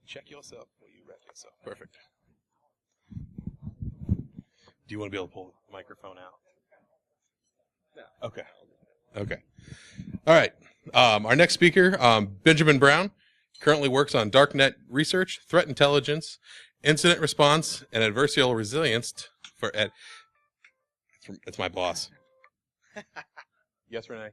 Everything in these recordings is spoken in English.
check yourself before you wreck yourself. Perfect. Do you want to be able to pull the microphone out? No. Okay. Okay. All right. Our next speaker, Benjamin Brown, currently works on darknet research, threat intelligence, incident response, and adversarial resilience for Ed. It's my boss. Yes, Renee?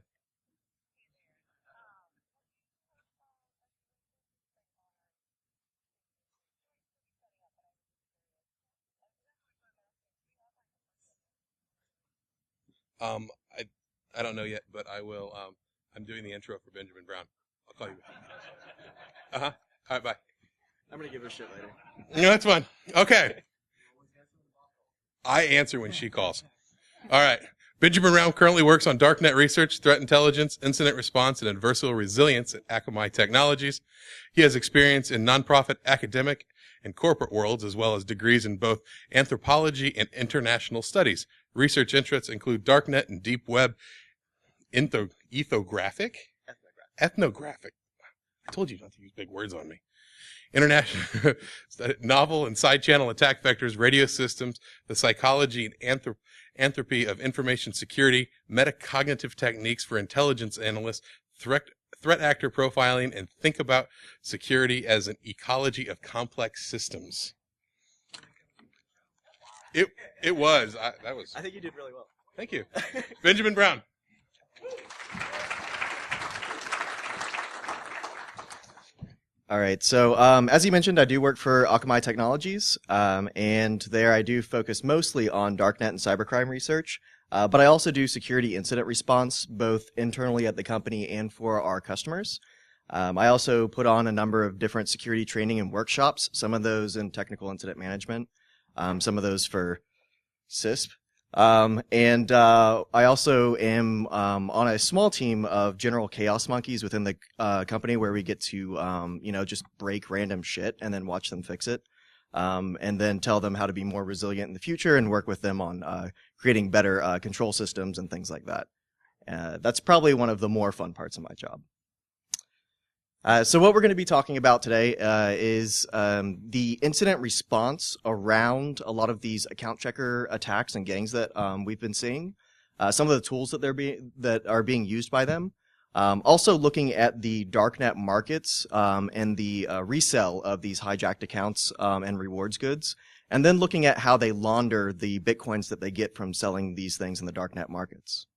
Um, I I don't know yet, but I will. I'm doing the intro for Benjamin Brown. I'll call you back. Uh-huh. All right, bye. I'm going to give her shit later. No, that's fine. Okay. I answer when she calls. All right. Benjamin Brown currently works on darknet research, threat intelligence, incident response, and adversarial resilience at Akamai Technologies. He has experience in nonprofit, academic, and corporate worlds, as well as degrees in both anthropology and international studies. Research interests include darknet and deep web, ethnographic. I told you not to use big words on me. International, novel and side channel attack vectors, radio systems, the psychology and anthropy of information security, metacognitive techniques for intelligence analysts, threat actor profiling, and think about security as an ecology of complex systems. It was. I think you did really well. Thank you. Benjamin Brown. All right. So as you mentioned, I do work for Akamai Technologies, and there I do focus mostly on darknet and cybercrime research, but I also do security incident response, both internally at the company and for our customers. I also put on a number of different security training and workshops, some of those in technical incident management, some of those for CISP. And I also am on a small team of general chaos monkeys within the company where we get to just break random shit and then watch them fix it, and then tell them how to be more resilient in the future and work with them on creating better control systems and things like that. That's probably one of the more fun parts of my job. So what we're going to be talking about today is the incident response around a lot of these account checker attacks and gangs that we've been seeing. Some of the tools that are being used by them. Also looking at the darknet markets and the resale of these hijacked accounts and rewards goods. And then looking at how they launder the bitcoins that they get from selling these things in the darknet markets.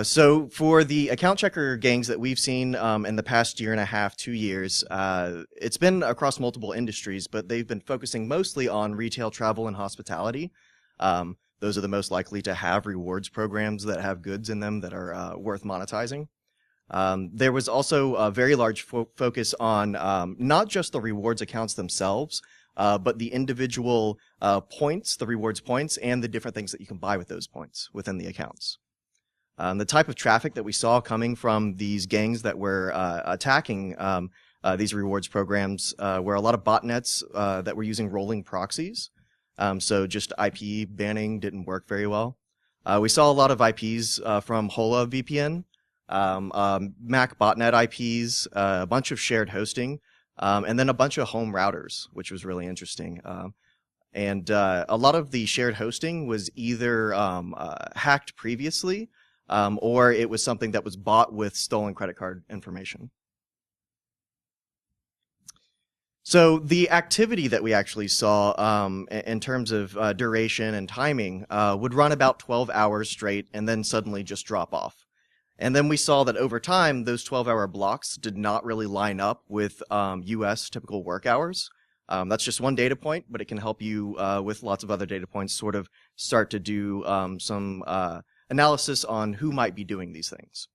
So for the account checker gangs that we've seen in the past year and a half, 2 years, it's been across multiple industries, but they've been focusing mostly on retail, travel, and hospitality. Those are the most likely to have rewards programs that have goods in them that are worth monetizing. There was also a very large focus on not just the rewards accounts themselves, but the individual points, the rewards points, and the different things that you can buy with those points within the accounts. The type of traffic that we saw coming from these gangs that were attacking these rewards programs were a lot of botnets that were using rolling proxies. So just IP banning didn't work very well. We saw a lot of IPs from Hola VPN, Mac botnet IPs, a bunch of shared hosting, and then a bunch of home routers, which was really interesting. And a lot of the shared hosting was either hacked previously, or it was something that was bought with stolen credit card information. So the activity that we actually saw in terms of duration and timing would run about 12 hours straight and then suddenly just drop off. And then we saw that over time, those 12-hour blocks did not really line up with US typical work hours. That's just one data point, but it can help you with lots of other data points sort of start to do some analysis on who might be doing these things.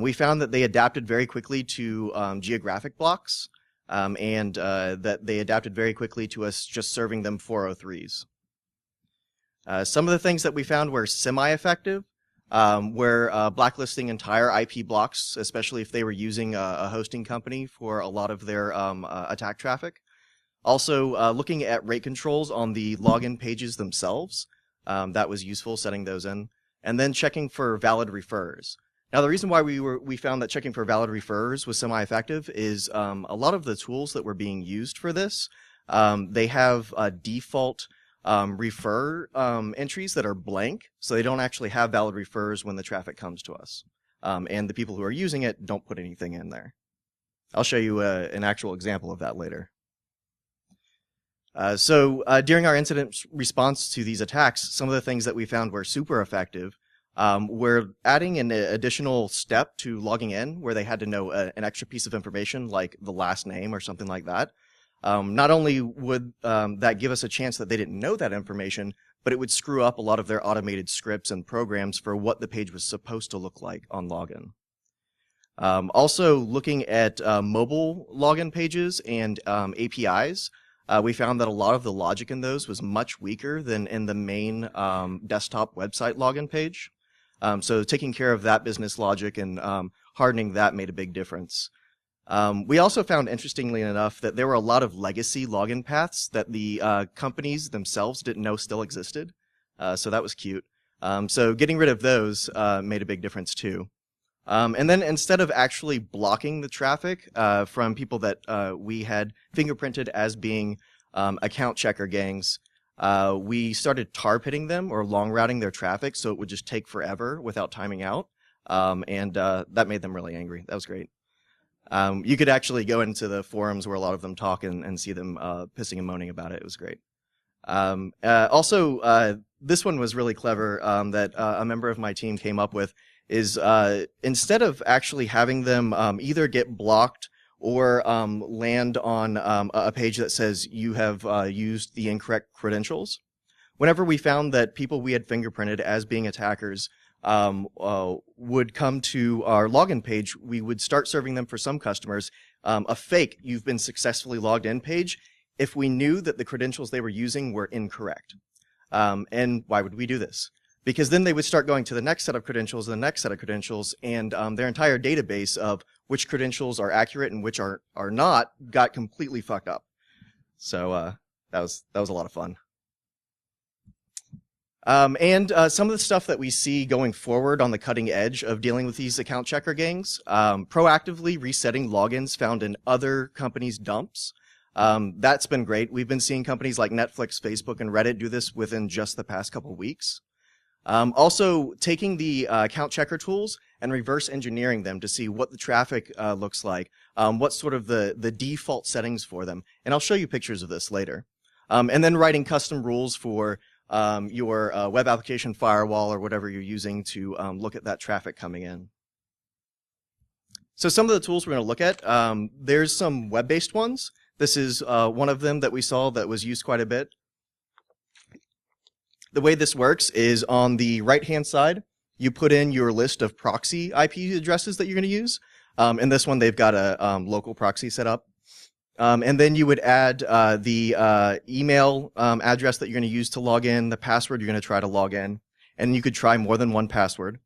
We found that they adapted very quickly to geographic blocks, and that they adapted very quickly to us just serving them 403s. Some of the things that we found were semi-effective, were blacklisting entire IP blocks, especially if they were using a hosting company for a lot of their attack traffic. Also, looking at rate controls on the login pages themselves, that was useful, setting those in. And then checking for valid refers. Now, the reason why we found that checking for valid referrers was semi-effective is a lot of the tools that were being used for this, they have default refer entries that are blank, so they don't actually have valid refers when the traffic comes to us. And the people who are using it don't put anything in there. I'll show you an actual example of that later. So during our incident response to these attacks, some of the things that we found were super effective. We're adding an additional step to logging in where they had to know an extra piece of information like the last name or something like that. Not only would that give us a chance that they didn't know that information, but it would screw up a lot of their automated scripts and programs for what the page was supposed to look like on login. Also, looking at mobile login pages and APIs, we found that a lot of the logic in those was much weaker than in the main desktop website login page. So taking care of that business logic and hardening that made a big difference. We also found, interestingly enough, that there were a lot of legacy login paths that the companies themselves didn't know still existed. So that was cute. So getting rid of those made a big difference too. And then instead of actually blocking the traffic from people that we had fingerprinted as being account checker gangs, we started tar pitting them or long routing their traffic so it would just take forever without timing out. And that made them really angry. That was great. You could actually go into the forums where a lot of them talk and see them pissing and moaning about it. It was great. Also, this one was really clever that a member of my team came up with is instead of actually having them either get blocked or land on a page that says you have used the incorrect credentials, whenever we found that people we had fingerprinted as being attackers would come to our login page, we would start serving them for some customers a fake "you've been successfully logged in" page if we knew that the credentials they were using were incorrect. And why would we do this? Because then they would start going to the next set of credentials and the next set of credentials, and their entire database of which credentials are accurate and which are not got completely fucked up. So that was a lot of fun. And some of the stuff that we see going forward on the cutting edge of dealing with these account checker gangs, proactively resetting logins found in other companies' dumps. That's been great. We've been seeing companies like Netflix, Facebook, and Reddit do this within just the past couple weeks. Also, taking the account checker tools and reverse engineering them to see what the traffic looks like, what's sort of the default settings for them. And I'll show you pictures of this later. And then writing custom rules for your web application firewall or whatever you're using to look at that traffic coming in. So some of the tools we're going to look at, there's some web-based ones. This is one of them that we saw that was used quite a bit. The way this works is on the right-hand side, you put in your list of proxy IP addresses that you're going to use. In this one, they've got a local proxy set up. And then you would add the email address that you're going to use to log in, the password you're going to try to log in, and you could try more than one password.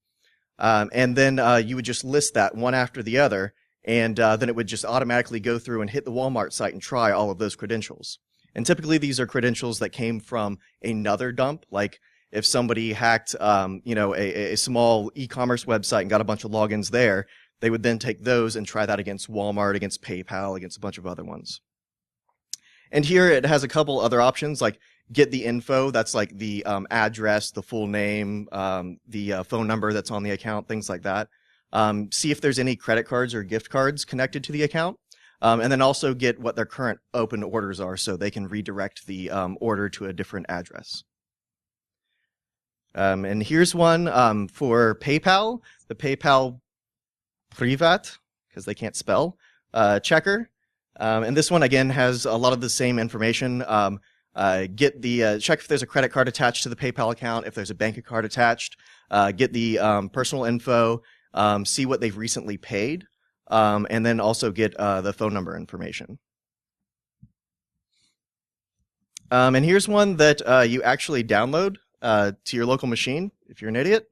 And then you would just list that one after the other, and then it would just automatically go through and hit the Walmart site and try all of those credentials. And typically these are credentials that came from another dump, like if somebody hacked a small e-commerce website and got a bunch of logins there, they would then take those and try that against Walmart, against PayPal, against a bunch of other ones. And here it has a couple other options, like get the info, that's like the address, the full name, the phone number that's on the account, things like that. See if there's any credit cards or gift cards connected to the account. And then also get what their current open orders are so they can redirect the order to a different address. And here's one for PayPal, the PayPal Privat, because they can't spell, checker. And this one, again, has a lot of the same information. Get the check if there's a credit card attached to the PayPal account, if there's a bank card attached, get the personal info, see what they've recently paid, and then also get the phone number information. And here's one that you actually download to your local machine if you're an idiot.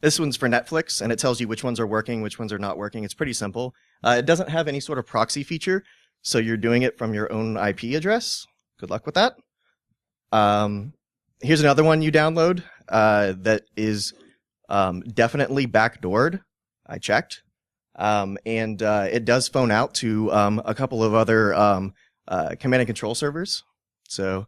This one's for Netflix, and it tells you which ones are working, which ones are not working. It's pretty simple. It doesn't have any sort of proxy feature, so you're doing it from your own IP address. Good luck with that. Here's another one you download that is Definitely backdoored. I checked. And it does phone out to a couple of other command and control servers. So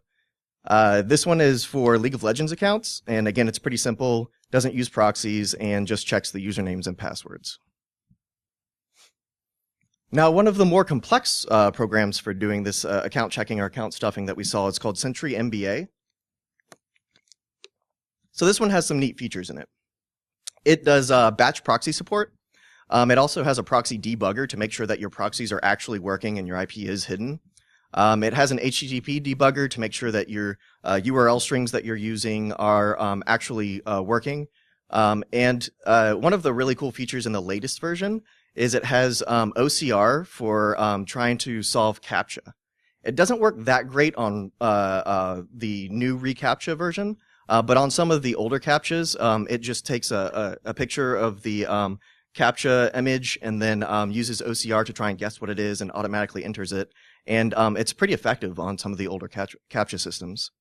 this one is for League of Legends accounts. And again, it's pretty simple, doesn't use proxies, and just checks the usernames and passwords. Now, one of the more complex programs for doing this account checking or account stuffing that we saw is called Sentry MBA. So this one has some neat features in it. It does batch proxy support. It also has a proxy debugger to make sure that your proxies are actually working and your IP is hidden. It has an HTTP debugger to make sure that your URL strings that you're using are actually working. And one of the really cool features in the latest version is it has OCR for trying to solve CAPTCHA. It doesn't work that great on the new reCAPTCHA version, but on some of the older CAPTCHAs, it just takes a picture of the CAPTCHA image and then uses OCR to try and guess what it is and automatically enters it. And it's pretty effective on some of the older CAPTCHA systems.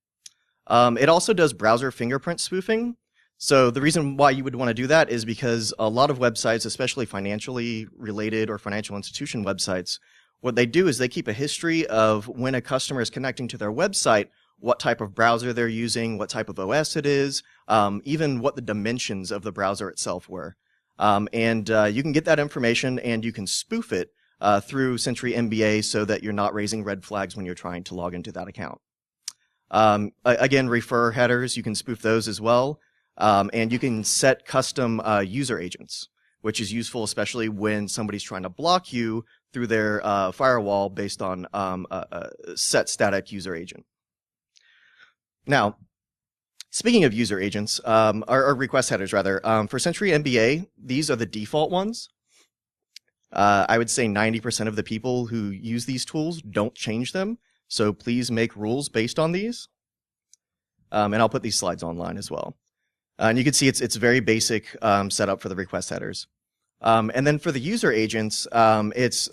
It also does browser fingerprint spoofing. So the reason why you would want to do that is because a lot of websites, especially financially related or financial institution websites, what they do is they keep a history of when a customer is connecting to their website, what type of browser they're using, what type of OS it is, even what the dimensions of the browser itself were. And you can get that information and you can spoof it through Sentry MBA so that you're not raising red flags when you're trying to log into that account. Again, refer headers, you can spoof those as well. And you can set custom user agents, which is useful especially when somebody's trying to block you through their firewall based on a set static user agent. Now, speaking of user agents, or request headers rather, for Sentry MBA, these are the default ones. I would say 90% of the people who use these tools don't change them, so please make rules based on these. And I'll put these slides online as well. And you can see it's very basic setup for the request headers. And then for the user agents, it's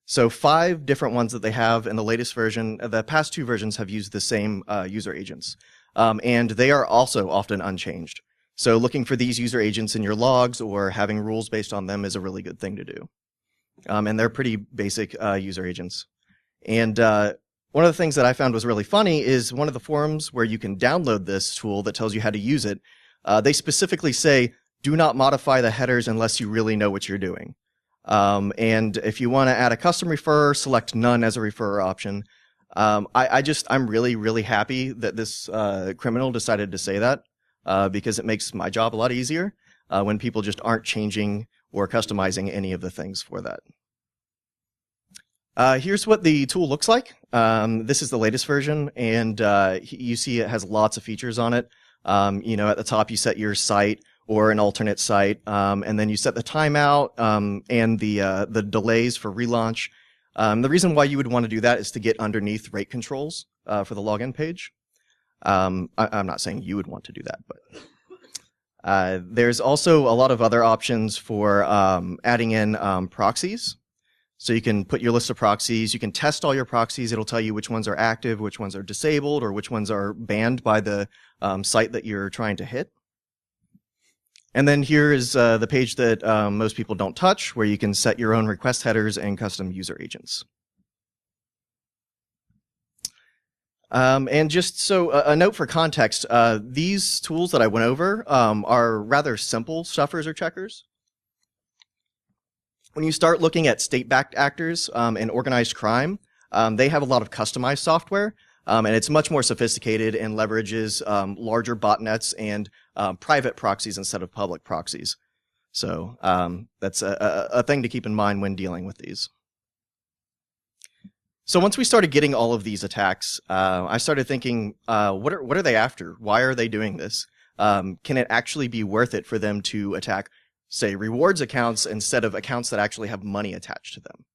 so 5 different ones that they have in the latest version. The past 2 versions have used the same user agents. And they are also often unchanged. So looking for these user agents in your logs or having rules based on them is a really good thing to do. And they're pretty basic user agents. And one of the things that I found was really funny is one of the forums where you can download this tool that tells you how to use it. They specifically say, do not modify the headers unless you really know what you're doing. And if you want to add a custom referrer, select none as a referrer option. I'm really, really happy that this criminal decided to say that because it makes my job a lot easier when people just aren't changing or customizing any of the things for that. Here's what the tool looks like. This is the latest version, and you see it has lots of features on it. At the top you set your site or an alternate site, and then you set the timeout and the delays for relaunch. The reason why you would want to do that is to get underneath rate controls for the login page. I'm not saying you would want to do that, but there's also a lot of other options for adding in proxies. So you can put your list of proxies, you can test all your proxies, it'll tell you which ones are active, which ones are disabled, or which ones are banned by the site that you're trying to hit. And then here is the page that most people don't touch, where you can set your own request headers and custom user agents. And just so a note for context, these tools that I went over are rather simple stuffers or checkers. When you start looking at state-backed actors and organized crime, they have a lot of customized software, and it's much more sophisticated and leverages larger botnets and private proxies instead of public proxies. So that's a thing to keep in mind when dealing with these. So once we started getting all of these attacks, I started thinking, what are they after? Why are they doing this? Can it actually be worth it for them to attack, say, rewards accounts instead of accounts that actually have money attached to them?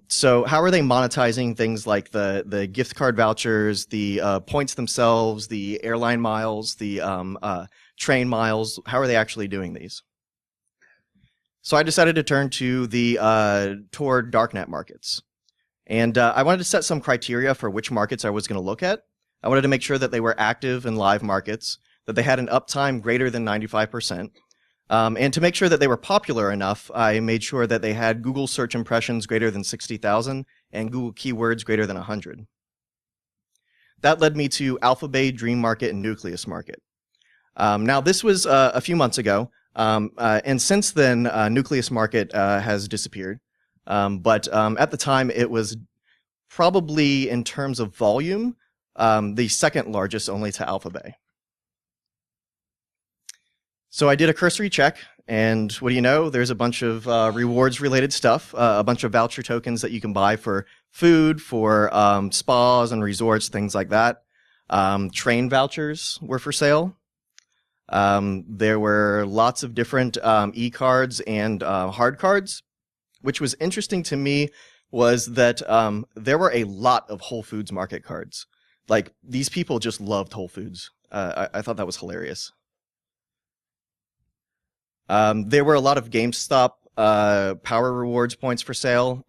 So how are they monetizing things like the gift card vouchers, the points themselves, the airline miles, the train miles? How are they actually doing these? So I decided to turn to toward darknet markets. And I wanted to set some criteria for which markets I was going to look at. I wanted to make sure that they were active and live markets, that they had an uptime greater than 95%. And to make sure that they were popular enough, I made sure that they had Google search impressions greater than 60,000 and Google keywords greater than 100. That led me to Alphabay, Dream Market, and Nucleus Market. Now, this was a few months ago, and since then, Nucleus Market has disappeared. But at the time, it was probably, in terms of volume, the second largest only to Alphabay. So I did a cursory check, and what do you know? There's a bunch of rewards-related stuff, a bunch of voucher tokens that you can buy for food, for spas and resorts, things like that. Train vouchers were for sale. There were lots of different e-cards and hard cards. Which was interesting to me was that there were a lot of Whole Foods Market cards. Like, these people just loved Whole Foods. I thought that was hilarious. There were a lot of GameStop Power Rewards points for sale.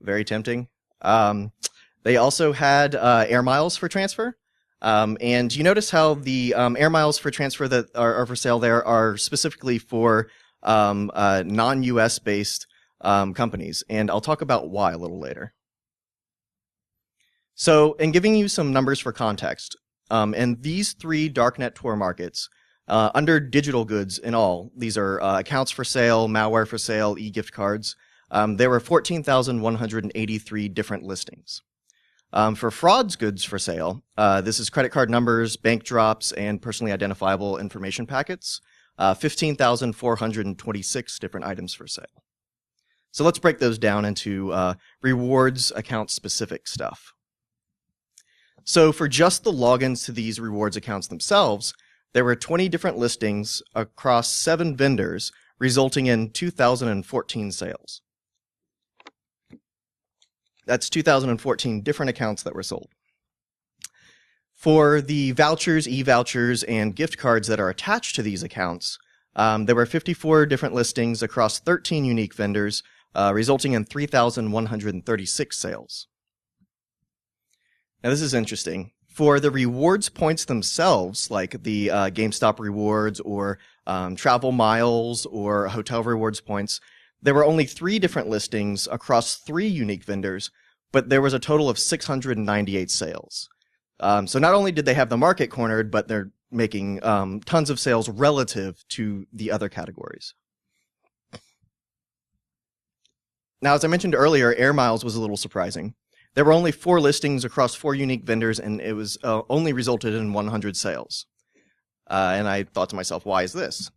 Very tempting. They also had air miles for transfer. And you notice how the air miles for transfer that are for sale there are specifically for non-US based companies. And I'll talk about why a little later. So, in giving you some numbers for context, in these three darknet Tor markets, under digital goods in all, these are accounts for sale, malware for sale, e-gift cards, there were 14,183 different listings. For frauds goods for sale, this is credit card numbers, bank drops, and personally identifiable information packets, 15,426 different items for sale. So let's break those down into rewards account specific stuff. So for just the logins to these rewards accounts themselves, there were 20 different listings across 7 vendors, resulting in 2,014 sales. That's 2,014 different accounts that were sold. For the vouchers, e-vouchers, and gift cards that are attached to these accounts, there were 54 different listings across 13 unique vendors, resulting in 3,136 sales. Now, this is interesting. For the rewards points themselves, like the GameStop rewards or travel miles or hotel rewards points, there were only 3 different listings across 3 unique vendors, but there was a total of 698 sales. So not only did they have the market cornered, but they're making tons of sales relative to the other categories. Now, as I mentioned earlier, air miles was a little surprising. There were only 4 listings across 4 unique vendors, and it was only resulted in 100 sales. And I thought to myself, why is this?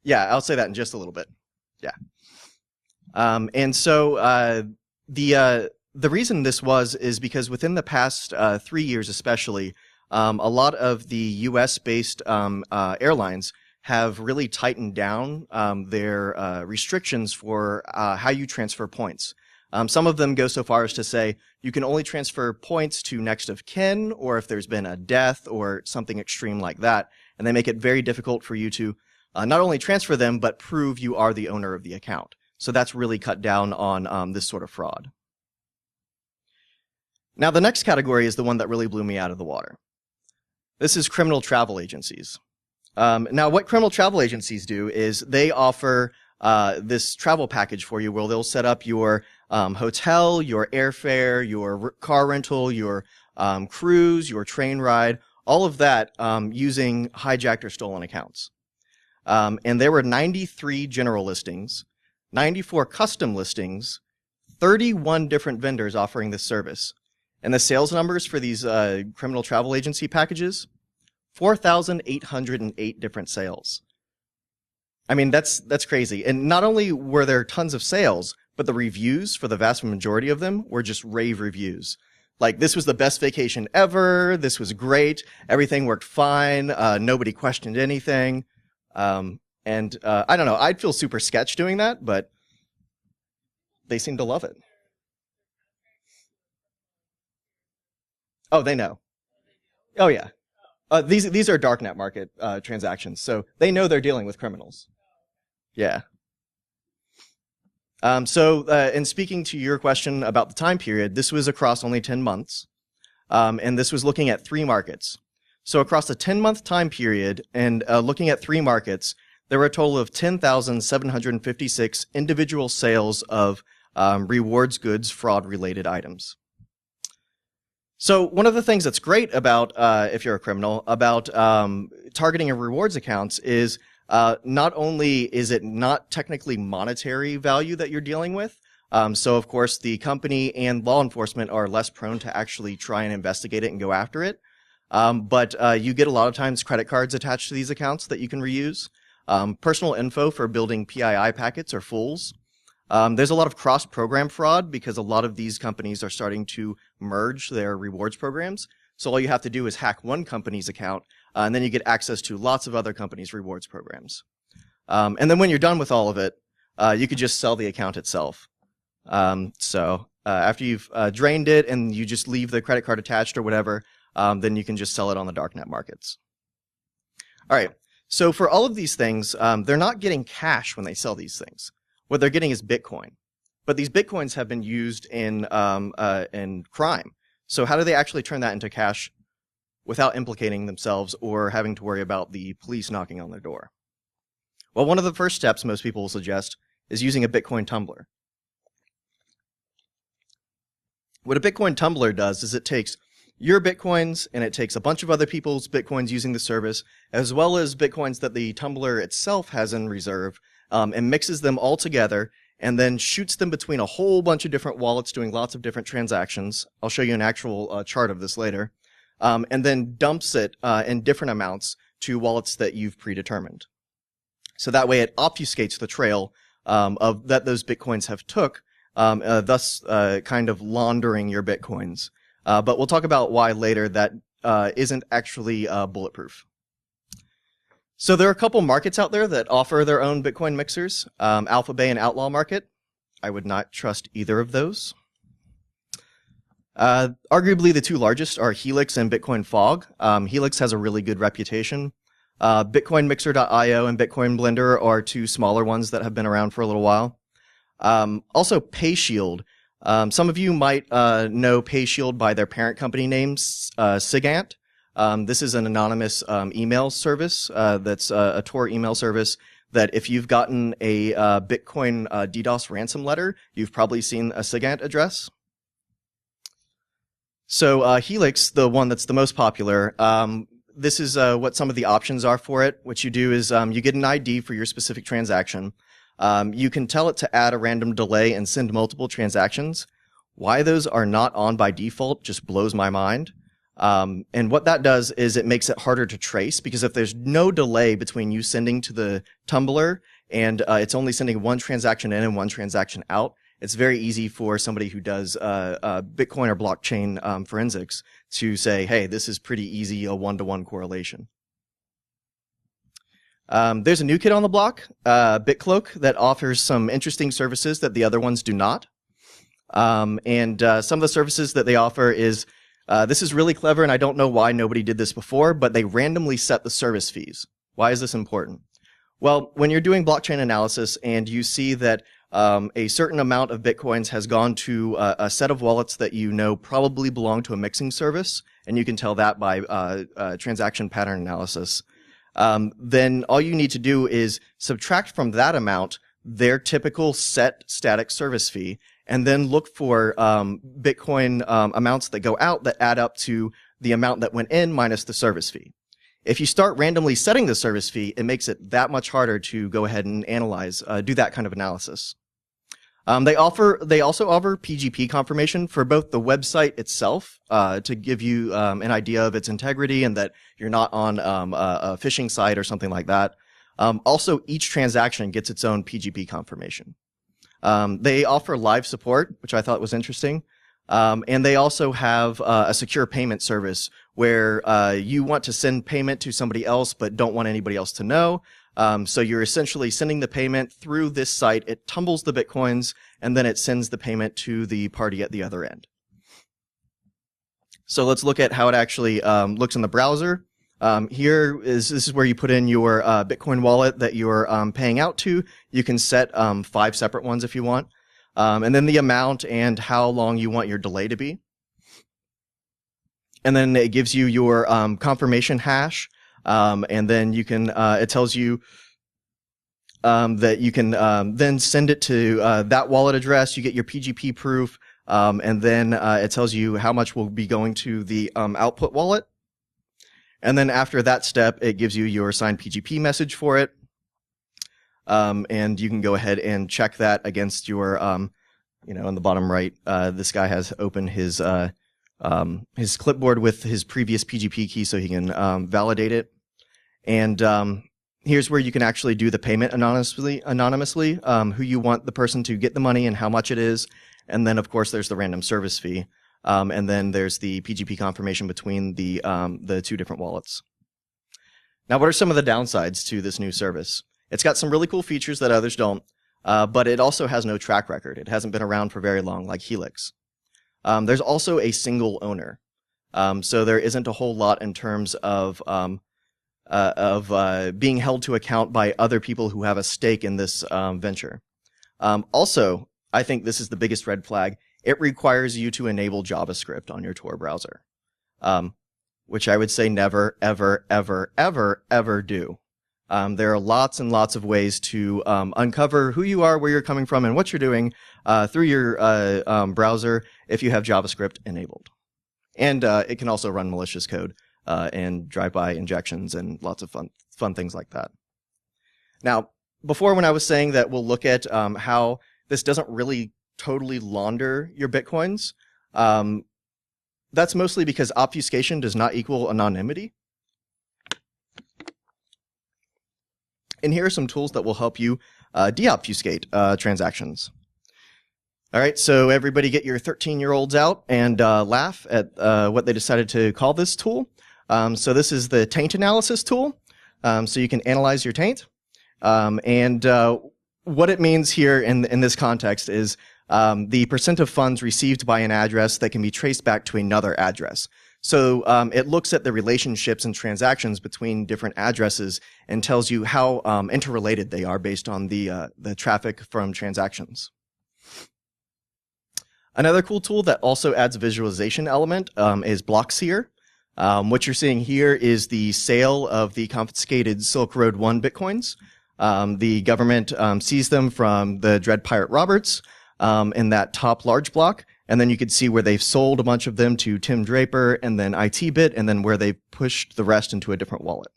Yeah, I'll say that in just a little bit. Yeah. And so the reason this is because within the past 3 years especially, a lot of the US-based airlines have really tightened down their restrictions for how you transfer points. Some of them go so far as to say you can only transfer points to next of kin, or if there's been a death or something extreme like that, and they make it very difficult for you to not only transfer them, but prove you are the owner of the account. So that's really cut down on this sort of fraud. Now, the next category is the one that really blew me out of the water. This is criminal travel agencies. Now, what criminal travel agencies do is they offer this travel package for you where they'll set up your hotel, your airfare, your car rental, your cruise, your train ride, all of that using hijacked or stolen accounts. And there were 93 general listings, 94 custom listings, 31 different vendors offering this service. And the sales numbers for these criminal travel agency packages, 4,808 different sales. I mean, that's crazy. And not only were there tons of sales, but the reviews for the vast majority of them were just rave reviews. Like, this was the best vacation ever, this was great, everything worked fine, nobody questioned anything. I don't know, I'd feel super sketch doing that, but they seem to love it. Oh, they know. Oh, yeah. These are darknet market transactions, so they know they're dealing with criminals. Yeah. In speaking to your question about the time period, this was across only 10 months. and this was looking at 3 markets. So across a 10-month time period and looking at 3 markets, there were a total of 10,756 individual sales of rewards goods fraud-related items. So one of the things that's great about, if you're a criminal, about targeting a rewards accounts is not only is it not technically monetary value that you're dealing with, so of course the company and law enforcement are less prone to actually try and investigate it and go after it, but you get a lot of times credit cards attached to these accounts that you can reuse, personal info for building PII packets or fools. There's a lot of cross-program fraud because a lot of these companies are starting to merge their rewards programs. So all you have to do is hack one company's account, and then you get access to lots of other companies' rewards programs. And then when you're done with all of it, you could just sell the account itself. So after you've drained it and you just leave the credit card attached or whatever, then you can just sell it on the darknet markets. All right. So for all of these things, they're not getting cash when they sell these things. What they're getting is Bitcoin. But these Bitcoins have been used in crime. So how do they actually turn that into cash without implicating themselves or having to worry about the police knocking on their door? Well, one of the first steps most people will suggest is using a Bitcoin tumbler. What a Bitcoin tumbler does is it takes your Bitcoins and it takes a bunch of other people's Bitcoins using the service, as well as Bitcoins that the tumbler itself has in reserve, and mixes them all together and then shoots them between a whole bunch of different wallets doing lots of different transactions. I'll show you an actual chart of this later. And then dumps it in different amounts to wallets that you've predetermined. So that way it obfuscates the trail of that those Bitcoins have took, thus kind of laundering your Bitcoins. But we'll talk about why later that isn't actually bulletproof. So there are a couple markets out there that offer their own Bitcoin mixers, Alpha Bay and Outlaw Market. I would not trust either of those. Arguably the 2 largest are Helix and Bitcoin Fog. Helix has a really good reputation. BitcoinMixer.io and Bitcoin Blender are 2 smaller ones that have been around for a little while. Also PayShield. Some of you might know PayShield by their parent company names, Sigant. This is an anonymous email service that's a Tor email service that if you've gotten a Bitcoin DDoS ransom letter, you've probably seen a Sigant address. So Helix, the one that's the most popular, this is what some of the options are for it. What you do is you get an ID for your specific transaction. You can tell it to add a random delay and send multiple transactions. Why those are not on by default just blows my mind. And what that does is it makes it harder to trace, because if there's no delay between you sending to the tumbler and it's only sending one transaction in and one transaction out, it's very easy for somebody who does Bitcoin or blockchain forensics to say, hey, this is pretty easy, a one-to-one correlation. There's a new kid on the block, BitCloak, that offers some interesting services that the other ones do not. Some of the services that they offer is, this is really clever, and I don't know why nobody did this before, but they randomly set the service fees. Why is this important? Well, when you're doing blockchain analysis and you see that a certain amount of Bitcoins has gone to a set of wallets that you know probably belong to a mixing service, and you can tell that by transaction pattern analysis, then all you need to do is subtract from that amount their typical set static service fee, and then look for Bitcoin amounts that go out that add up to the amount that went in minus the service fee. If you start randomly setting the service fee, it makes it that much harder to go ahead and analyze, do that kind of analysis. They also offer PGP confirmation for both the website itself to give you an idea of its integrity and that you're not on a phishing site or something like that. Also, each transaction gets its own PGP confirmation. They offer live support, which I thought was interesting. And they also have a secure payment service where you want to send payment to somebody else but don't want anybody else to know. So you're essentially sending the payment through this site. It tumbles the Bitcoins, and then it sends the payment to the party at the other end. So let's look at how it actually looks in the browser. This is where you put in your Bitcoin wallet that you're paying out to. You can set 5 separate ones if you want. And then the amount and how long you want your delay to be. and then it gives you your confirmation hash, and then you can it tells you that you can then send it to that wallet address. You get your PGP proof, and then it tells you how much will be going to the output wallet. And then after that step, it gives you your signed PGP message for it. And you can go ahead and check that against your, in the bottom right, this guy has opened his clipboard with his previous PGP key so he can validate it. And here's where you can actually do the payment anonymously, who you want the person to get the money and how much it is. And then, of course, there's the random service fee. And then there's the PGP confirmation between the two different wallets. Now, what are some of the downsides to this new service? It's got some really cool features that others don't, but it also has no track record. It hasn't been around for very long, like Helix. There's also a single owner, so there isn't a whole lot in terms of being held to account by other people who have a stake in this venture. Also, I think this is the biggest red flag. It requires you to enable JavaScript on your Tor browser, which I would say never, ever, ever, ever, ever do. There are lots and lots of ways to uncover who you are, where you're coming from, and what you're doing through your browser if you have JavaScript enabled. And it can also run malicious code and drive-by injections and lots of fun things like that. Now, before when I was saying that we'll look at how this doesn't really totally launder your Bitcoins, that's mostly because obfuscation does not equal anonymity. And here are some tools that will help you deobfuscate transactions. All right, so everybody get your 13-year-olds out and laugh at what they decided to call this tool. So this is the taint analysis tool. So you can analyze your taint. And what it means here in this context is the percent of funds received by an address that can be traced back to another address. So it looks at the relationships and transactions between different addresses and tells you how interrelated they are based on the traffic from transactions. Another cool tool that also adds a visualization element is Blockseer. What you're seeing here is the sale of the confiscated Silk Road 1 Bitcoins. The government seized them from the Dread Pirate Roberts in that top large block. And then you could see where they've sold a bunch of them to Tim Draper and then ITBit, and then where they pushed the rest into a different wallet.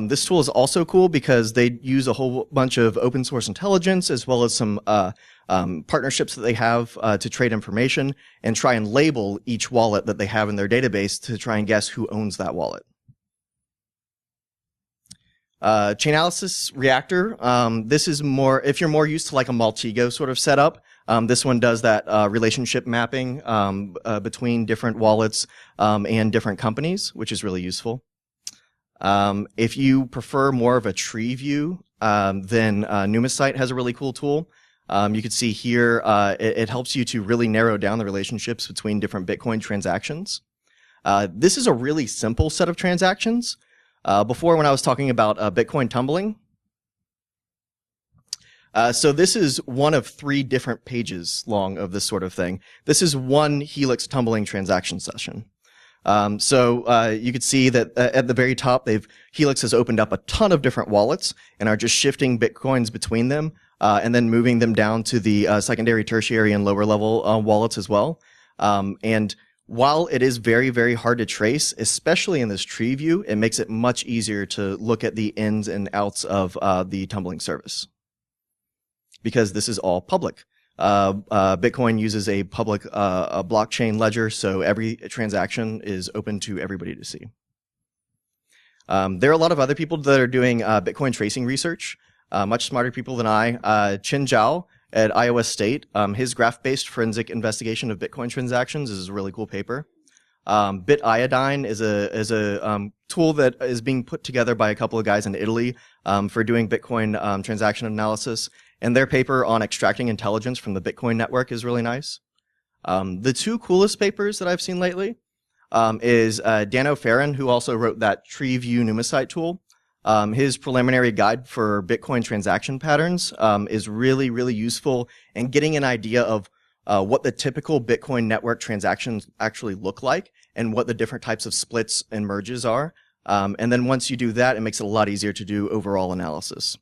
This tool is also cool because they use a whole bunch of open source intelligence as well as some partnerships that they have to trade information and try and label each wallet that they have in their database to try and guess who owns that wallet. Chainalysis Reactor, this is more, if you're more used to like a Maltego sort of setup, this one does that relationship mapping between different wallets and different companies, which is really useful. If you prefer more of a tree view, then Numisite has a really cool tool. You can see here, it helps you to really narrow down the relationships between different Bitcoin transactions. This is a really simple set of transactions. Before, when I was talking about Bitcoin tumbling, so this is one of 3 different pages long of this sort of thing. This is one Helix tumbling transaction session. So you could see that at the very top, Helix has opened up a ton of different wallets and are just shifting Bitcoins between them and then moving them down to the secondary, tertiary, and lower level wallets as well. And while it is very, very hard to trace, especially in this tree view, it makes it much easier to look at the ins and outs of the tumbling service, because this is all public. Bitcoin uses a public a blockchain ledger, so every transaction is open to everybody to see. There are a lot of other people that are doing Bitcoin tracing research, much smarter people than I. Chin Zhao at Iowa State, his graph-based forensic investigation of Bitcoin transactions is a really cool paper. BitIodine is a tool that is being put together by a couple of guys in Italy for doing Bitcoin transaction analysis. And their paper on extracting intelligence from the Bitcoin network is really nice. The 2 coolest papers that I've seen lately is Dan O'Farron, who also wrote that tree view Numisite tool. His preliminary guide for Bitcoin transaction patterns is really, really useful in getting an idea of what the typical Bitcoin network transactions actually look like and what the different types of splits and merges are. And then once you do that, it makes it a lot easier to do overall analysis.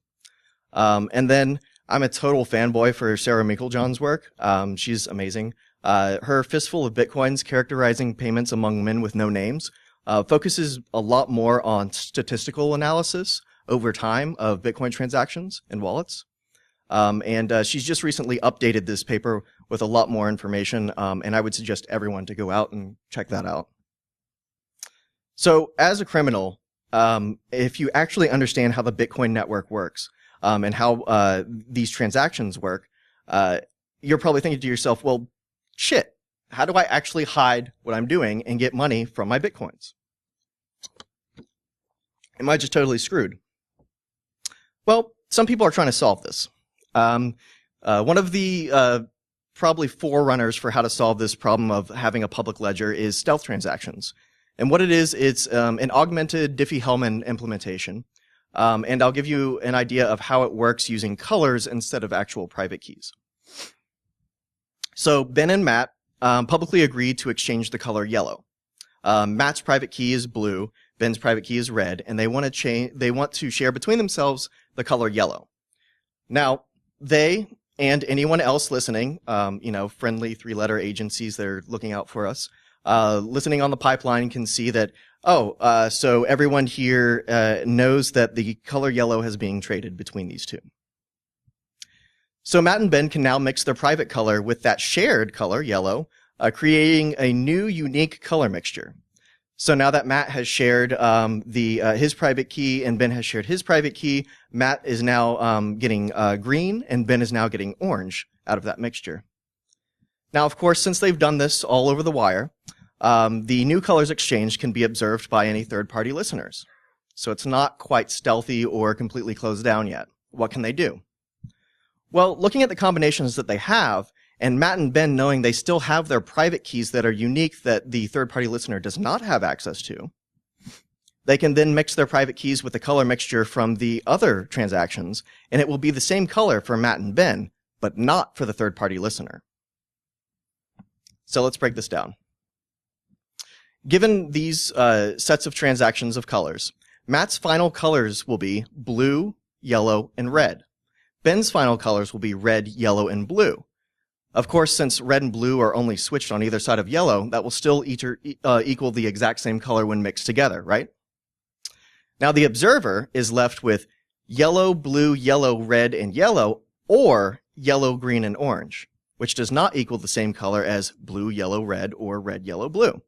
And then I'm a total fanboy for Sarah Meiklejohn's work. She's amazing. Her Fistful of Bitcoins, Characterizing Payments Among Men with No Names, focuses a lot more on statistical analysis over time of Bitcoin transactions and wallets. And she's just recently updated this paper with a lot more information, and I would suggest everyone to go out and check that out. So as a criminal, if you actually understand how the Bitcoin network works and how these transactions work, you're probably thinking to yourself, well, shit, how do I actually hide what I'm doing and get money from my Bitcoins? Am I just totally screwed? Well, some people are trying to solve this. One of the probably forerunners for how to solve this problem of having a public ledger is stealth transactions. And what it is, it's an augmented Diffie-Hellman implementation. And I'll give you an idea of how it works using colors instead of actual private keys. So Ben and Matt publicly agreed to exchange the color yellow. Matt's private key is blue, Ben's private key is red, and they want to share between themselves the color yellow. Now, they and anyone else listening, friendly three-letter agencies that are looking out for us, listening on the pipeline can see that, so everyone here knows that the color yellow is being traded between these two. So Matt and Ben can now mix their private color with that shared color, yellow, creating a new unique color mixture. So now that Matt has shared his private key and Ben has shared his private key, Matt is now getting green and Ben is now getting orange out of that mixture. Now, of course, since they've done this all over the wire, the new colors exchange can be observed by any third-party listeners. So it's not quite stealthy or completely closed down yet. What can they do? Well, looking at the combinations that they have, and Matt and Ben knowing they still have their private keys that are unique that the third-party listener does not have access to, they can then mix their private keys with the color mixture from the other transactions, and it will be the same color for Matt and Ben, but not for the third-party listener. So let's break this down. Given these sets of transactions of colors, Matt's final colors will be blue, yellow, and red. Ben's final colors will be red, yellow, and blue. Of course, since red and blue are only switched on either side of yellow, that will still equal the exact same color when mixed together, right? Now the observer is left with yellow, blue, yellow, red, and yellow, or yellow, green, and orange, which does not equal the same color as blue, yellow, red, or red, yellow, blue.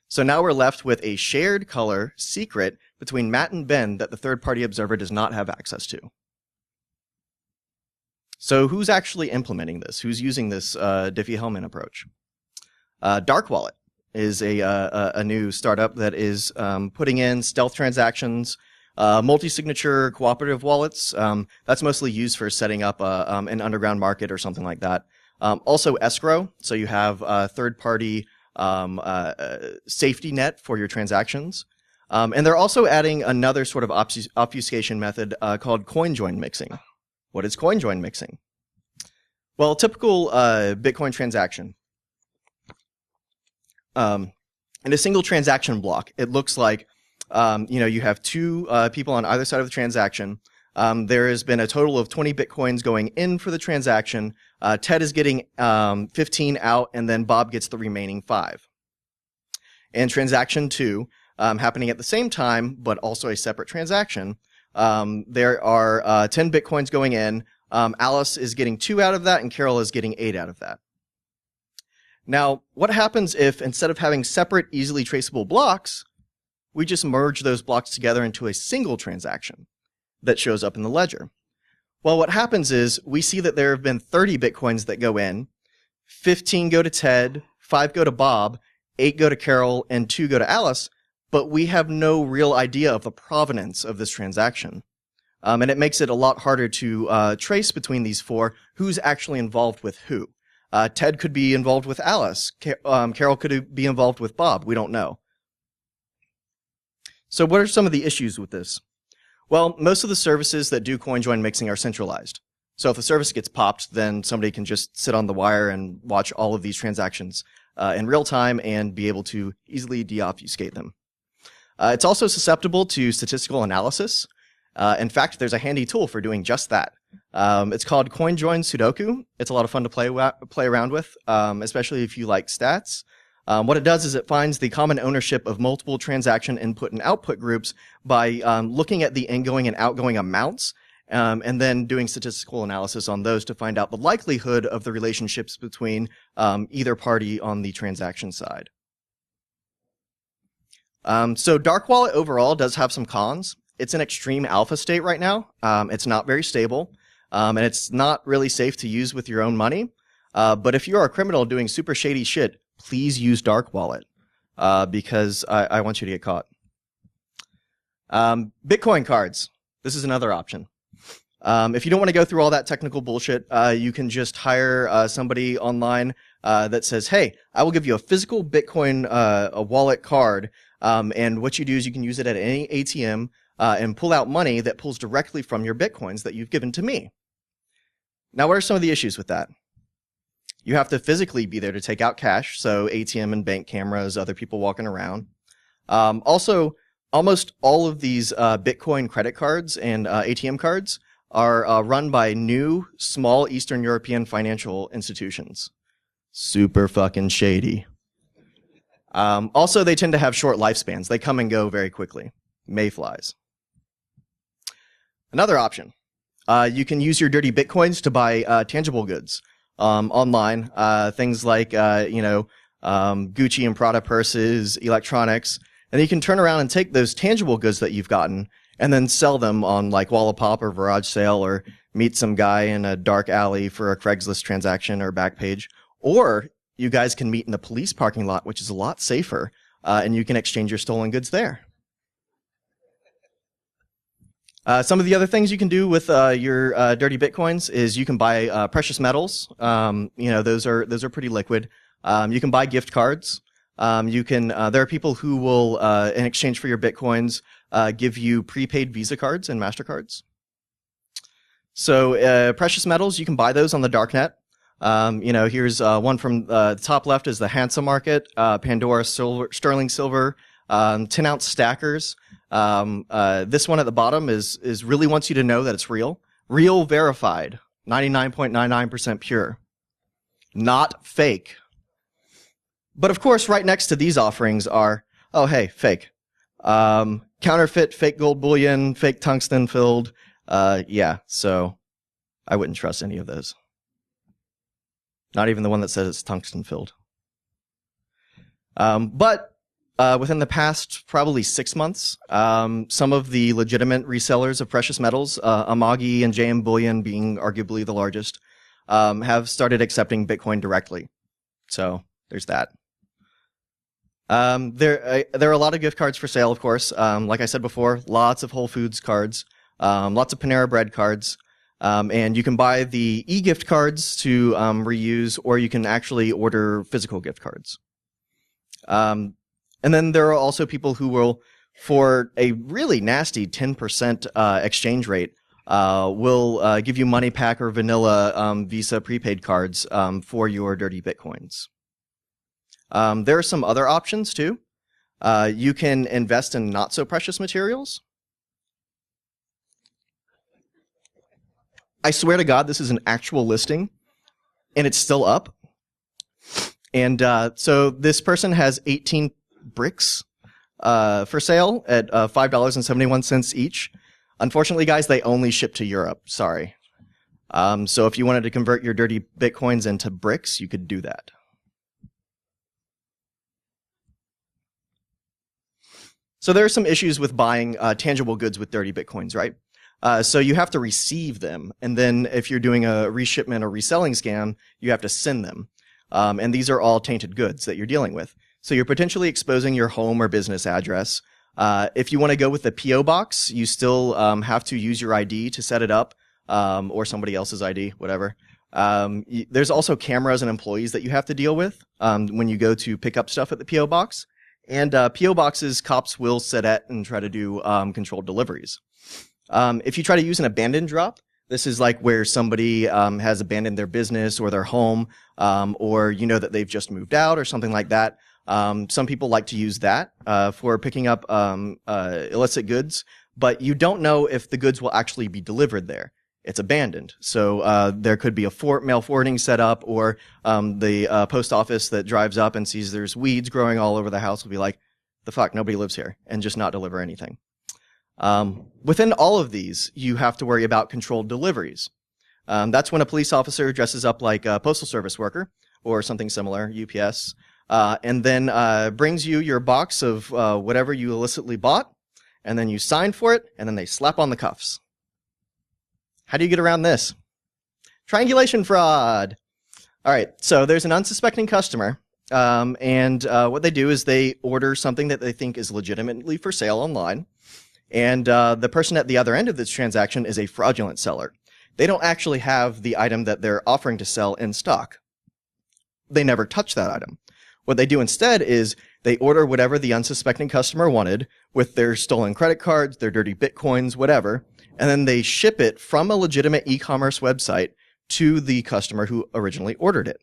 So now we're left with a shared color secret between Matt and Ben that the third-party observer does not have access to. So who's actually implementing this? Who's using this Diffie-Hellman approach? Dark Wallet is a new startup that is putting in stealth transactions, multi-signature cooperative wallets. That's mostly used for setting up an underground market or something like that. Also escrow, so you have a third-party safety net for your transactions. And they're also adding another sort of obfuscation method called coin join mixing. What is coin join mixing? Well, a typical Bitcoin transaction. In a single transaction block, it looks like you have two people on either side of the transaction. There has been a total of 20 Bitcoins going in for the transaction. Ted is getting 15 out, and then Bob gets the remaining 5. And transaction 2, happening at the same time, but also a separate transaction, there are 10 Bitcoins going in. Alice is getting 2 out of that, and Carol is getting 8 out of that. Now, what happens if, instead of having separate, easily traceable blocks, we just merge those blocks together into a single transaction that shows up in the ledger? Well, what happens is we see that there have been 30 Bitcoins that go in, 15 go to Ted, 5 go to Bob, 8 go to Carol, and 2 go to Alice, but we have no real idea of the provenance of this transaction. And it makes it a lot harder to trace between these 4 who's actually involved with who. Ted could be involved with Alice. Carol could be involved with Bob. We don't know. So what are some of the issues with this? Well, most of the services that do coin join mixing are centralized. So if the service gets popped, then somebody can just sit on the wire and watch all of these transactions in real time and be able to easily deobfuscate them. It's also susceptible to statistical analysis. In fact, there's a handy tool for doing just that. It's called CoinJoin Sudoku. It's a lot of fun to play around with, especially if you like stats. What it does is it finds the common ownership of multiple transaction input and output groups by looking at the ingoing and outgoing amounts, and then doing statistical analysis on those to find out the likelihood of the relationships between either party on the transaction side. So Dark Wallet overall does have some cons. It's in extreme alpha state right now. It's not very stable, and it's not really safe to use with your own money. But if you are a criminal doing super shady shit, please use Dark Wallet, because I want you to get caught. Bitcoin cards. This is another option. If you don't want to go through all that technical bullshit, you can just hire somebody online that says, hey, I will give you a physical Bitcoin a wallet card, and what you do is you can use it at any ATM and pull out money that pulls directly from your Bitcoins that you've given to me. Now, what are some of the issues with that? You have to physically be there to take out cash, so ATM and bank cameras, other people walking around. Also, almost all of these Bitcoin credit cards and ATM cards are run by new, small Eastern European financial institutions. Super fucking shady. Also, they tend to have short lifespans. They come and go very quickly. Mayflies. Another option. You can use your dirty Bitcoins to buy tangible goods online. Things like, Gucci and Prada purses, electronics. And you can turn around and take those tangible goods that you've gotten and then sell them on like Wallapop or Garage Sale, or meet some guy in a dark alley for a Craigslist transaction or Backpage. Or you guys can meet in the police parking lot, which is a lot safer, and you can exchange your stolen goods there. Some of the other things you can do with your dirty Bitcoins is you can buy precious metals. Those are pretty liquid. You can buy gift cards. There are people who will, in exchange for your Bitcoins, give you prepaid Visa cards and MasterCards. So precious metals, you can buy those on the darknet. Here's one from the top left is the Hansa market, Pandora silver, sterling silver, 10-ounce stackers. This one at the bottom is really wants you to know that it's real. Real verified, 99.99% pure. Not fake. But of course, right next to these offerings are, oh hey, fake. Counterfeit, fake gold bullion, fake tungsten filled. So I wouldn't trust any of those. Not even the one that says it's tungsten filled. But within the past probably 6 months, some of the legitimate resellers of precious metals, Amagi and JM Bullion being arguably the largest, have started accepting Bitcoin directly. So there's that. There are a lot of gift cards for sale, of course. Like I said before, lots of Whole Foods cards, lots of Panera Bread cards. And you can buy the e-gift cards to reuse, or you can actually order physical gift cards. And then there are also people who will, for a really nasty 10% exchange rate, will give you money pack or vanilla Visa prepaid cards for your dirty Bitcoins. There are some other options too. You can invest in not so precious materials. I swear to God, this is an actual listing, and it's still up. And so this person has 18 bricks for sale at $5.71 each. Unfortunately, guys, they only ship to Europe. Sorry. So if you wanted to convert your dirty Bitcoins into bricks, you could do that. So there are some issues with buying tangible goods with dirty Bitcoins, right? So you have to receive them, and then if you're doing a reshipment or reselling scam, you have to send them. And these are all tainted goods that you're dealing with. So you're potentially exposing your home or business address. If you want to go with the P.O. box, you still have to use your ID to set it up, or somebody else's ID, whatever. There's also cameras and employees that you have to deal with when you go to pick up stuff at the P.O. box. And P.O. boxes, cops will sit at and try to do controlled deliveries. If you try to use an abandoned drop, This is like where somebody has abandoned their business or their home, or you know that they've just moved out or something like that. Some people like to use that for picking up illicit goods, but you don't know if the goods will actually be delivered there. It's abandoned. So there could be a mail forwarding set up, or the post office that drives up and sees there's weeds growing all over the house will be like, the fuck, nobody lives here, and just not deliver anything. Within all of these, you have to worry about controlled deliveries. That's when a police officer dresses up like a postal service worker or something similar, UPS, and then brings you your box of whatever you illicitly bought, and then you sign for it, and then they slap on the cuffs. How do you get around this? Triangulation fraud. All right, so there's an unsuspecting customer, and what they do is they order something that they think is legitimately for sale online. And the person at the other end of this transaction is a fraudulent seller. They don't actually have the item that they're offering to sell in stock. They never touch that item. What they do instead is they order whatever the unsuspecting customer wanted with their stolen credit cards, their dirty bitcoins, whatever, and then they ship it from a legitimate e-commerce website to the customer who originally ordered it.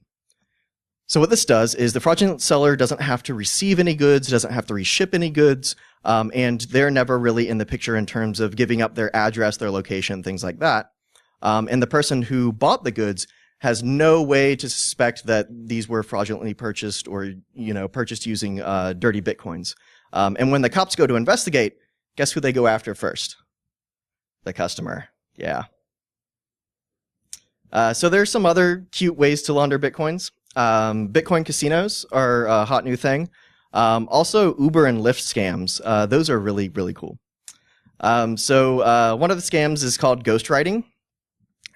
So what this does is the fraudulent seller doesn't have to receive any goods, doesn't have to reship any goods, and they're never really in the picture in terms of giving up their address, their location, things like that. And the person who bought the goods has no way to suspect that these were fraudulently purchased or, purchased using dirty bitcoins. And when the cops go to investigate, guess who they go after first? The customer. Yeah. So there's some other cute ways to launder bitcoins. Bitcoin casinos are a hot new thing. Also, Uber and Lyft scams. Those are really, really cool. So one of the scams is called ghostwriting.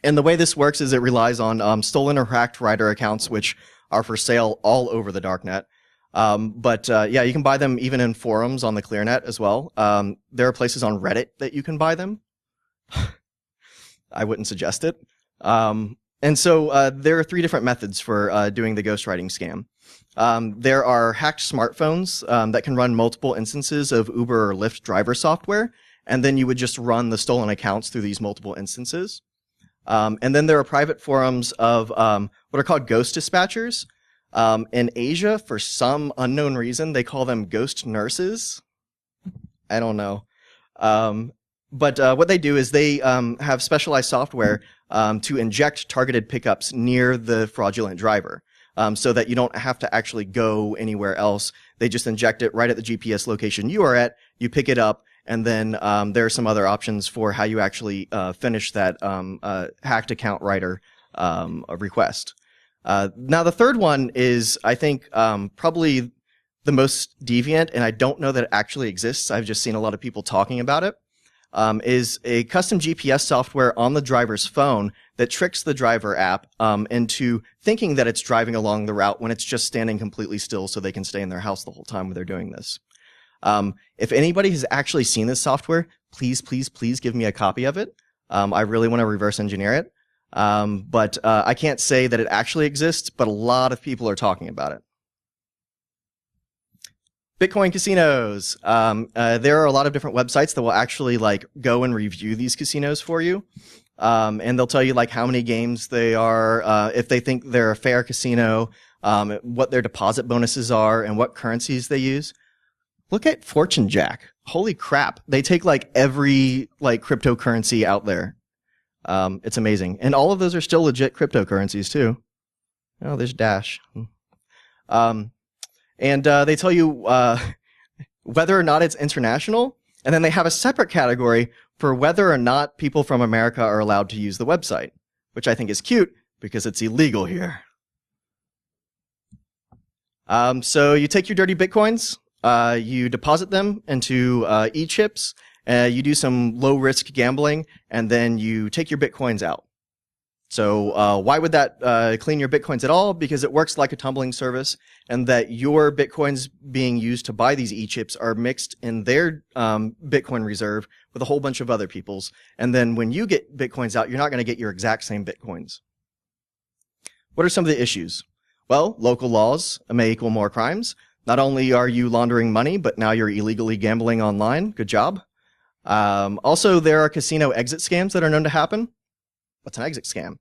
And the way this works is it relies on stolen or hacked writer accounts, which are for sale all over the darknet. But you can buy them even in forums on the ClearNet as well. There are places on Reddit that you can buy them. I wouldn't suggest it. And so there are 3 different methods for doing the ghostwriting scam. There are hacked smartphones that can run multiple instances of Uber or Lyft driver software, and then you would just run the stolen accounts through these multiple instances. And then there are private forums of what are called ghost dispatchers. In Asia, for some unknown reason, they call them ghost nurses. I don't know. But what they do is they have specialized software to inject targeted pickups near the fraudulent driver, so that you don't have to actually go anywhere else. They just inject it right at the GPS location you are at, you pick it up, and then there are some other options for how you actually finish that hacked account writer request. Now, the third one is, I think, probably the most deviant, and I don't know that it actually exists. I've just seen a lot of people talking about it. Is a custom GPS software on the driver's phone that tricks the driver app into thinking that it's driving along the route when it's just standing completely still so they can stay in their house the whole time when they're doing this. If anybody has actually seen this software, please, please, please give me a copy of it. I really want to reverse engineer it. But I can't say that it actually exists, but a lot of people are talking about it. Bitcoin casinos. There are a lot of different websites that will actually go and review these casinos for you. And they'll tell you how many games they are, if they think they're a fair casino, what their deposit bonuses are, and what currencies they use. Look at Fortune Jack. Holy crap. They take every cryptocurrency out there. It's amazing. And all of those are still legit cryptocurrencies too. Oh, there's Dash. And they tell you whether or not it's international, and then they have a separate category for whether or not people from America are allowed to use the website, which I think is cute because it's illegal here. So you take your dirty bitcoins, you deposit them into e-chips, you do some low-risk gambling, and then you take your bitcoins out. So why would that clean your bitcoins at all? Because it works like a tumbling service, and that your bitcoins being used to buy these e-chips are mixed in their Bitcoin reserve with a whole bunch of other people's. And then when you get bitcoins out, you're not going to get your exact same bitcoins. What are some of the issues? Well, local laws may equal more crimes. Not only are you laundering money, but now you're illegally gambling online. Good job. Also, there are casino exit scams that are known to happen. What's an exit scam?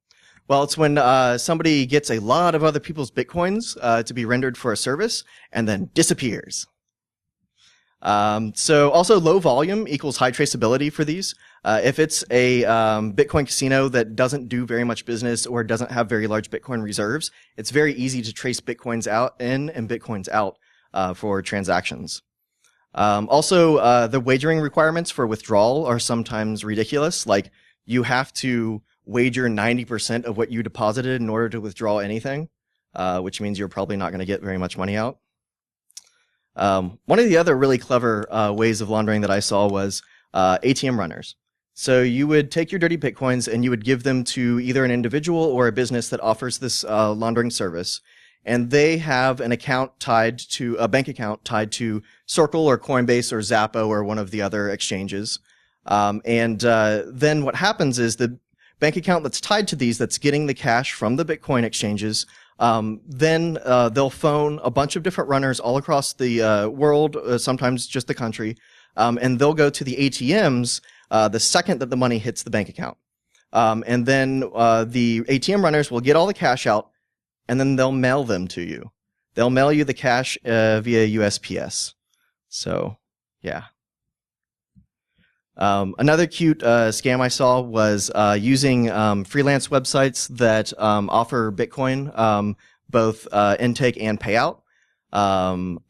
Well, it's when somebody gets a lot of other people's bitcoins to be rendered for a service and then disappears. So also low volume equals high traceability for these. If it's a Bitcoin casino that doesn't do very much business or doesn't have very large Bitcoin reserves, it's very easy to trace Bitcoins out in and Bitcoins out for transactions. Also, the wagering requirements for withdrawal are sometimes ridiculous. Like, you have to wager 90% of what you deposited in order to withdraw anything, which means you're probably not going to get very much money out. One of the other really clever ways of laundering that I saw was ATM runners. So you would take your dirty Bitcoins and you would give them to either an individual or a business that offers this laundering service. And they have an account tied to a bank account tied to Circle or Coinbase or Zappo or one of the other exchanges. Then what happens is the bank account that's tied to these, that's getting the cash from the Bitcoin exchanges, then they'll phone a bunch of different runners all across the world, sometimes just the country, and they'll go to the ATMs the second that the money hits the bank account. And then the ATM runners will get all the cash out, and then they'll mail them to you. They'll mail you the cash via USPS. So, yeah. Another cute scam I saw was using freelance websites that offer Bitcoin, both intake and payout. XBT,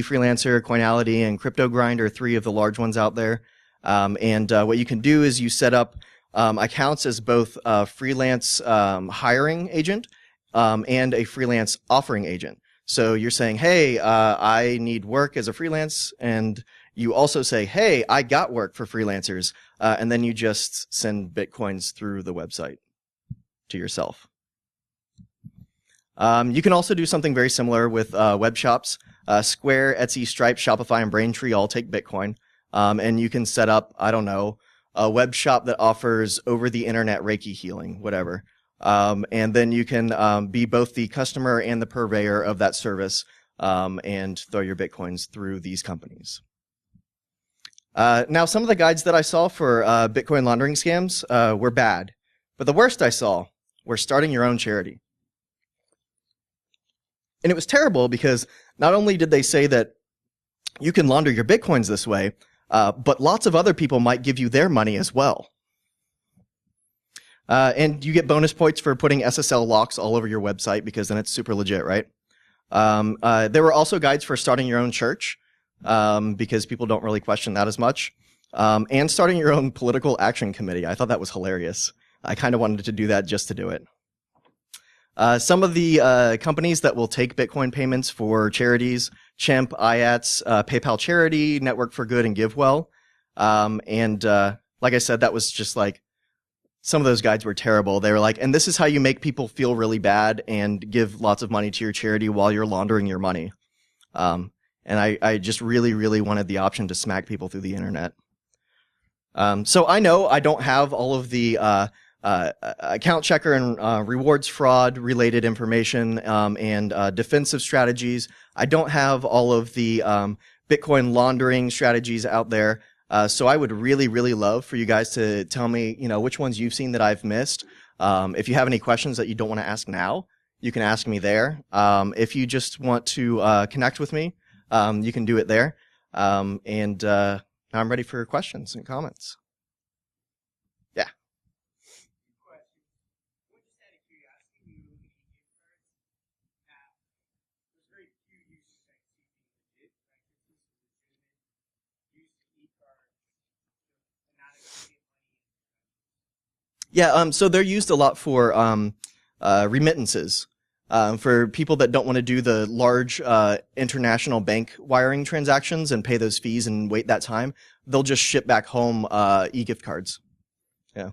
Freelancer, Coinality, and CryptoGrind are three of the large ones out there. What you can do is you set up accounts as both a freelance hiring agent and a freelance offering agent. So you're saying, hey, I need work as a freelance, and you also say, hey, I got work for freelancers, and then you just send Bitcoins through the website to yourself. You can also do something very similar with web shops. Square, Etsy, Stripe, Shopify, and Braintree all take Bitcoin. And you can set up, I don't know, a web shop that offers over-the-internet Reiki healing, whatever. And then you can be both the customer and the purveyor of that service and throw your Bitcoins through these companies. Now, some of the guides that I saw for Bitcoin laundering scams were bad. But the worst I saw were starting your own charity. And it was terrible because not only did they say that you can launder your Bitcoins this way, but lots of other people might give you their money as well. And you get bonus points for putting SSL locks all over your website because then it's super legit, right? There were also guides for starting your own church because people don't really question that as much. And starting your own political action committee. I thought that was hilarious. I kind of wanted to do that just to do it. Some of the companies that will take Bitcoin payments for charities: Chimp, IATS, PayPal Charity, Network for Good, and GiveWell. Like I said, that was just like, some of those guides were terrible. They were like, and this is how you make people feel really bad and give lots of money to your charity while you're laundering your money. And I just really, really wanted the option to smack people through the internet. So I know I don't have all of the account checker and rewards fraud related information and defensive strategies. I don't have all of the Bitcoin laundering strategies out there. So I would really, really love for you guys to tell me, which ones you've seen that I've missed. If you have any questions that you don't want to ask now, you can ask me there. If you just want to connect with me, you can do it there. Now I'm ready for questions and comments. Yeah. Yeah, so they're used a lot for remittances. For people that don't want to do the large international bank wiring transactions and pay those fees and wait that time, they'll just ship back home e-gift cards. Yeah.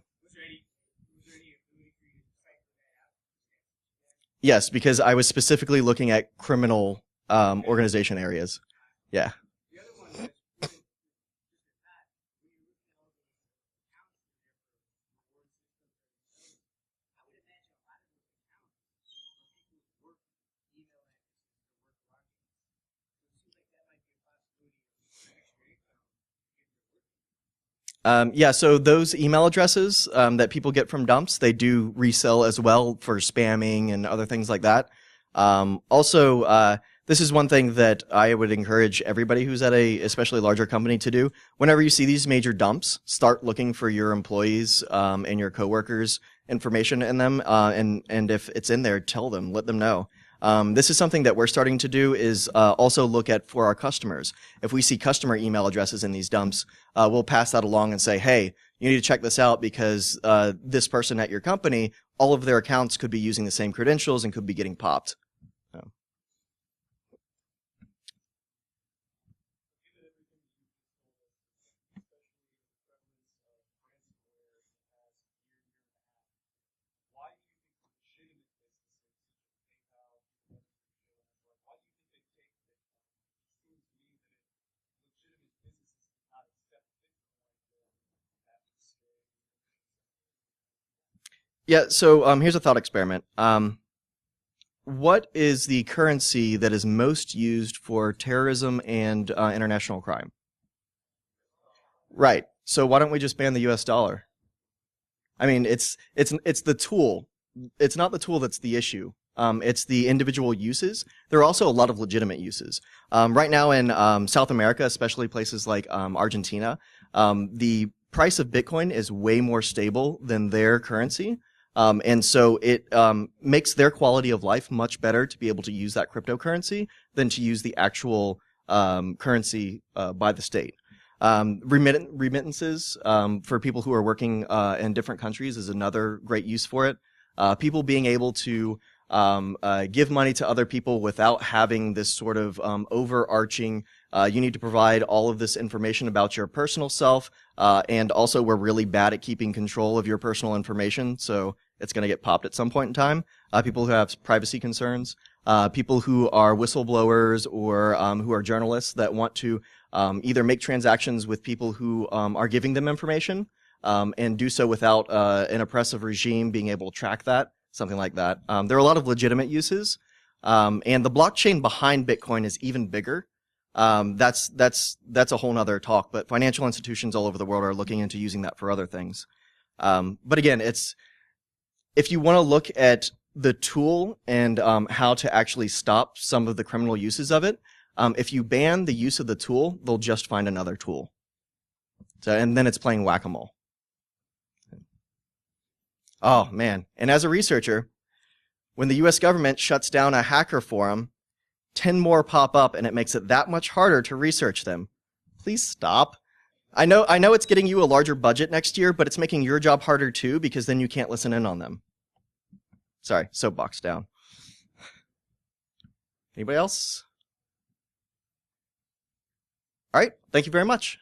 Yes, because I was specifically looking at criminal organization areas. Yeah. Yeah, so those email addresses that people get from dumps, they do resell as well for spamming and other things like that. Also, this is one thing that I would encourage everybody who's at a especially larger company to do. Whenever you see these major dumps, start looking for your employees and your coworkers' information in them, and if it's in there, tell them, let them know. This is something that we're starting to do is also look at for our customers. If we see customer email addresses in these dumps, we'll pass that along and say, hey, you need to check this out because this person at your company, all of their accounts could be using the same credentials and could be getting popped. So. Yeah, so here's a thought experiment. What is the currency that is most used for terrorism and international crime? Right. So why don't we just ban the US dollar? I mean, it's the tool. It's not the tool that's the issue. It's the individual uses. There are also a lot of legitimate uses. Right now in South America, especially places like Argentina, the price of Bitcoin is way more stable than their currency. And so it makes their quality of life much better to be able to use that cryptocurrency than to use the actual currency by the state. Remittances for people who are working in different countries is another great use for it. People being able to give money to other people without having this sort of overarching, you need to provide all of this information about your personal self, and also we're really bad at keeping control of your personal information, so it's going to get popped at some point in time. People who have privacy concerns, people who are whistleblowers or who are journalists that want to either make transactions with people who are giving them information and do so without an oppressive regime being able to track that, something like that. There are a lot of legitimate uses, and the blockchain behind Bitcoin is even bigger. That's a whole nother talk, but financial institutions all over the world are looking into using that for other things. But again, if you want to look at the tool and how to actually stop some of the criminal uses of it, if you ban the use of the tool, they'll just find another tool. So, and then it's playing whack-a-mole. Oh, man. And as a researcher, when the US government shuts down a hacker forum, 10 more pop up and it makes it that much harder to research them. Please stop. I know it's getting you a larger budget next year, but it's making your job harder too because then you can't listen in on them. Sorry, soapbox down. Anybody else? All right, thank you very much.